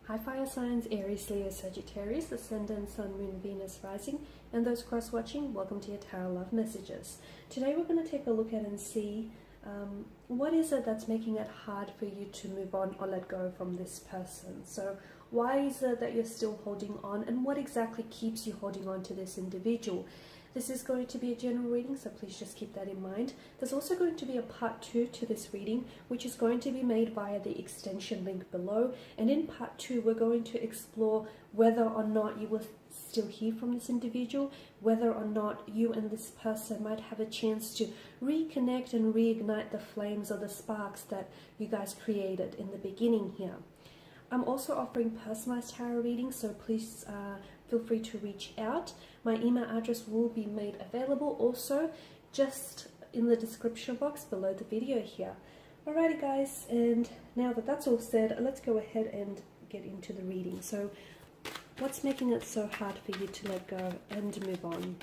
Hi fire signs, Aries, Leo, Sagittarius, Ascendant, Sun, Moon, Venus, Rising, and those cross-watching, welcome to your Tarot Love Messages. Today we're going to take a look at and see what is it that's making it hard for you to move on or let go from this person. So why is it that you're still holding on, and what exactly keeps you holding on to this individual? This is going to be a general reading, so please just keep that in mind. There's also going to be a part 2 to this reading, which is going to be made via the extension link below. And in part 2, we're going to explore whether or not you will still hear from this individual, whether or not you and this person might have a chance to reconnect and reignite the flames or the sparks that you guys created in the beginning here. I'm also offering personalized tarot readings, so please feel free to reach out. My email address will be made available also just in the description box below the video here. Alrighty guys, and now that that's all said, let's go ahead and get into the reading. So what's making it so hard for you to let go and move on?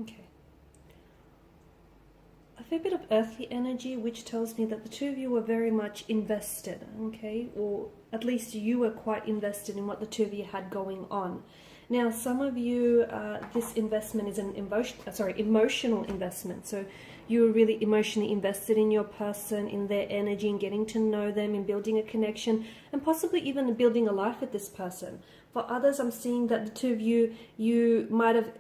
Okay. A fair bit of earthly energy, which tells me that the two of you were very much invested, okay? Or at least you were quite invested in what the two of you had going on. Now, some of you, this investment is an emotional investment. So you were really emotionally invested in your person, in their energy, in getting to know them, in building a connection, and possibly even building a life with this person. For others, I'm seeing that the two of you might have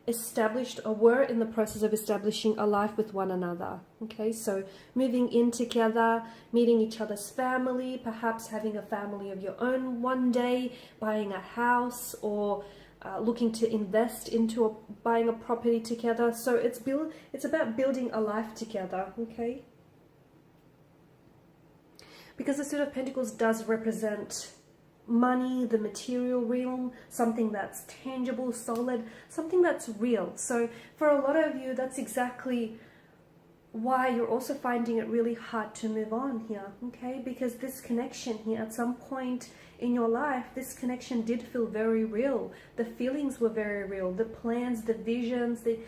established or were in the process of establishing a life with one another. Okay, so moving in together, meeting each other's family, perhaps having a family of your own one day, buying a house, or looking to invest into buying a property together. So it's about building a life together. Okay, because the Suit of Pentacles does represent money, the material realm, something that's tangible, solid, something that's real. So for a lot of you, that's exactly why you're also finding it really hard to move on here, okay? Because this connection here, at some point in your life, this connection did feel very real. The feelings were very real. The plans, the visions, the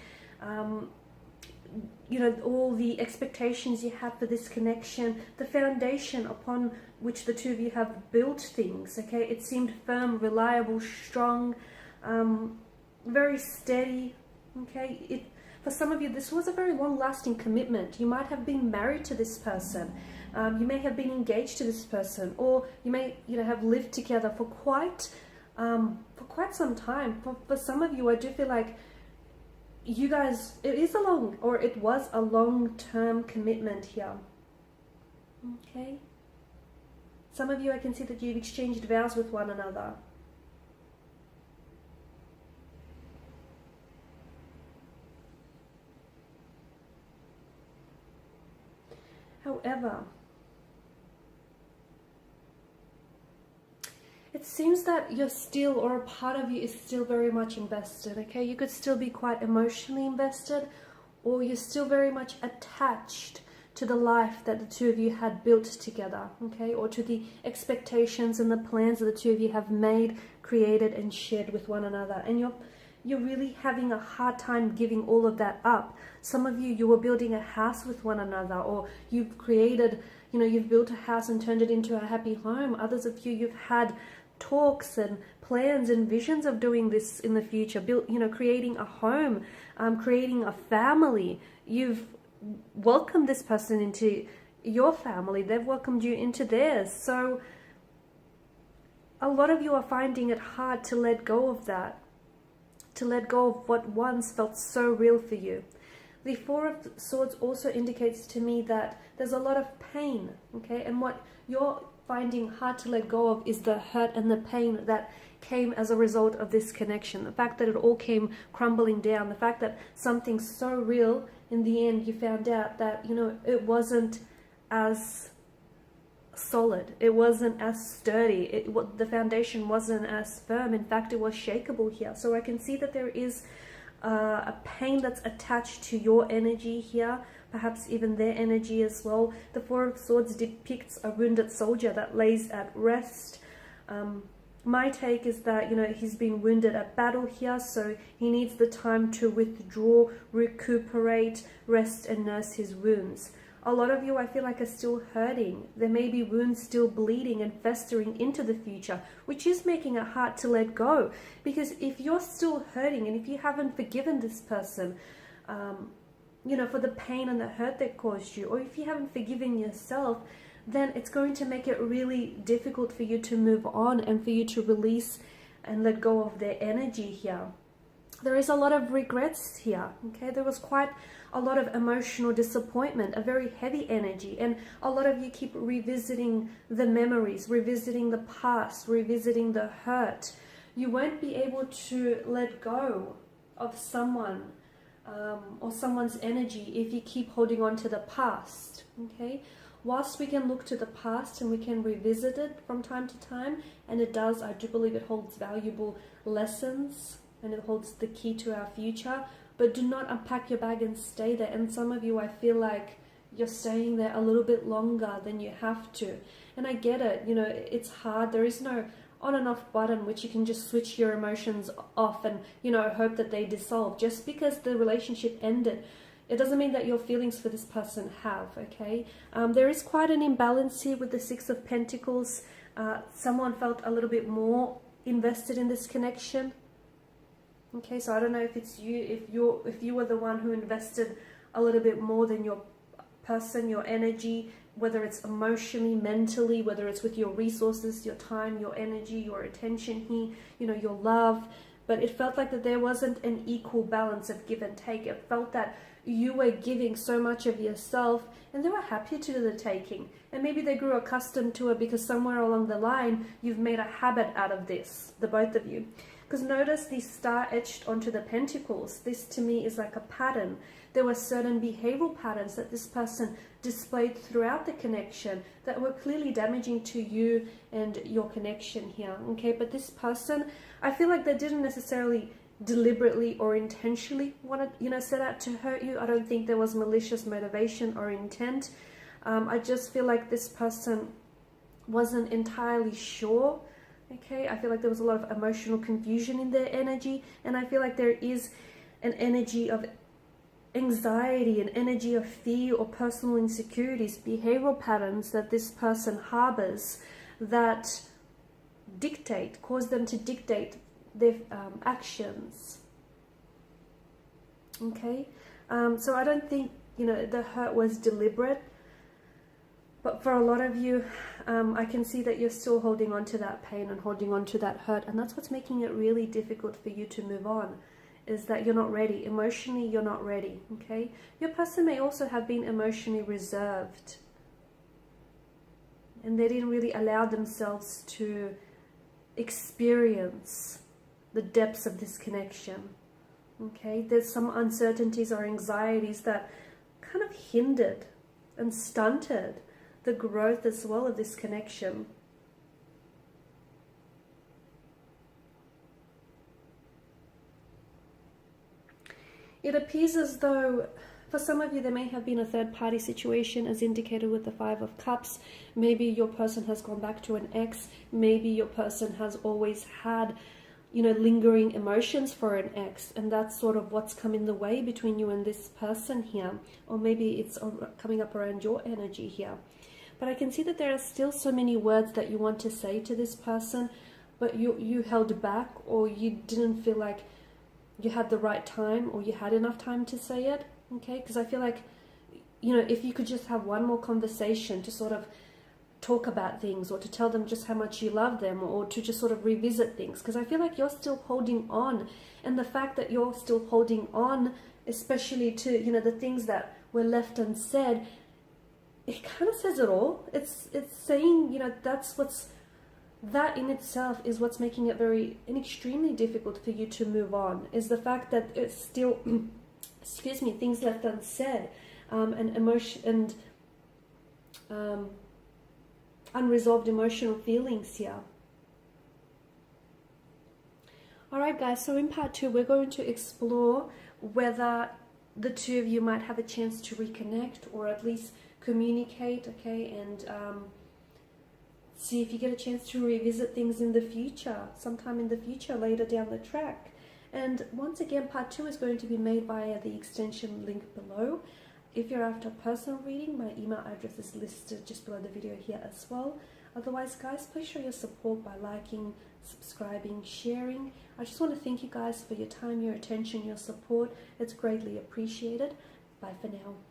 all the expectations you have for this connection, the foundation upon which the two of you have built things, okay? It seemed firm, reliable, strong, very steady, okay? For some of you, this was a very long-lasting commitment. You might have been married to this person. You may have been engaged to this person, or you may, have lived together for quite some time. For some of you, I do feel like you guys, it was a long-term commitment here. Okay. Some of you, I can see that you've exchanged vows with one another. However, it seems that you're still, or a part of you is still very much invested, okay? You could still be quite emotionally invested, or you're still very much attached to the life that the two of you had built together, okay, or to the expectations and the plans that the two of you have made, created, and shared with one another. And you're really having a hard time giving all of that up. Some of you were building a house with one another, or you've created, you've built a house and turned it into a happy home. Others of you, you've had talks and plans and visions of doing this in the future, creating a home, creating a family. You've welcomed this person into your family. They've welcomed you into theirs. So a lot of you are finding it hard to let go of that, to let go of what once felt so real for you. The Four of Swords also indicates to me that there's a lot of pain, okay? And what you're finding hard to let go of is the hurt and the pain that came as a result of this connection. The fact that it all came crumbling down. The fact that something so real, in the end, you found out that, it wasn't as solid. It wasn't as sturdy. The foundation wasn't as firm. In fact, it was shakeable here. So I can see that there is a pain that's attached to your energy here, perhaps even their energy as well. The Four of Swords depicts a wounded soldier that lays at rest. My take is that, he's been wounded at battle here, so he needs the time to withdraw, recuperate, rest, and nurse his wounds. A lot of you, I feel like, are still hurting. There may be wounds still bleeding and festering into the future, which is making it hard to let go. Because if you're still hurting and if you haven't forgiven this person, for the pain and the hurt that caused you, or if you haven't forgiven yourself, then it's going to make it really difficult for you to move on and for you to release and let go of their energy here. There is a lot of regrets here, okay? There was quite a lot of emotional disappointment, a very heavy energy, and a lot of you keep revisiting the memories, revisiting the past, revisiting the hurt. You won't be able to let go of someone or someone's energy if you keep holding on to the past, okay? Whilst we can look to the past and we can revisit it from time to time, and it does, I do believe it holds valuable lessons and it holds the key to our future, but do not unpack your bag and stay there. And some of you, I feel like you're staying there a little bit longer than you have to. And I get it, it's hard. There is no on and off button which you can just switch your emotions off and, hope that they dissolve. Just because the relationship ended, it doesn't mean that your feelings for this person have, okay? There is quite an imbalance here with the Six of Pentacles. Someone felt a little bit more invested in this connection. Okay, so I don't know if it's you, if you were the one who invested a little bit more than your person, your energy, whether it's emotionally, mentally, whether it's with your resources, your time, your energy, your attention here, your love. But it felt like that there wasn't an equal balance of give and take. It felt that you were giving so much of yourself and they were happy to do the taking. And maybe they grew accustomed to it because somewhere along the line, you've made a habit out of this, the both of you. Because notice the star etched onto the pentacles. This to me is like a pattern. There were certain behavioral patterns that this person displayed throughout the connection that were clearly damaging to you and your connection here. Okay, but this person, I feel like they didn't necessarily deliberately or intentionally want to, set out to hurt you. I don't think there was malicious motivation or intent. I just feel like this person wasn't entirely sure. Okay, I feel like there was a lot of emotional confusion in their energy, and I feel like there is an energy of anxiety, an energy of fear or personal insecurities, behavioral patterns that this person harbors that cause them to dictate their actions. Okay, so I don't think, the hurt was deliberate. But for a lot of you, I can see that you're still holding on to that pain and holding on to that hurt. And that's what's making it really difficult for you to move on, is that you're not ready. Emotionally, you're not ready, okay? Your person may also have been emotionally reserved. And they didn't really allow themselves to experience the depths of this connection, okay? There's some uncertainties or anxieties that kind of hindered and stunted the growth as well of this connection. It appears as though For some of you, there may have been a third-party situation as indicated with the Five of Cups. Maybe your person has gone back to an ex. Maybe your person has always had, you know, lingering emotions for an ex, and that's sort of what's come in the way between you and this person here. Or maybe it's coming up around your energy here. But I can see that there are still so many words that you want to say to this person, but you held back, or you didn't feel like you had the right time, or you had enough time to say it, okay? Because I feel like, you know, if you could just have one more conversation to sort of talk about things, or to tell them just how much you love them, or to just sort of revisit things, because I feel like you're still holding on. And the fact that you're still holding on, especially to, you know, the things that were left unsaid, it kind of says it all. It's saying, you know, that in itself is what's making it extremely difficult for you to move on, is the fact that it's still, excuse me, things left unsaid, and emotion and unresolved emotional feelings here. Alright guys, so in part 2 we're going to explore whether the two of you might have a chance to reconnect, or at least communicate, okay, and see if you get a chance to revisit things in the future, sometime in the future, later down the track. And once again, part 2 is going to be made via the extension link below. If you're after a personal reading, my email address is listed just below the video here as well. Otherwise, guys, please show your support by liking, subscribing, sharing. I just want to thank you guys for your time, your attention, your support. It's greatly appreciated. Bye for now.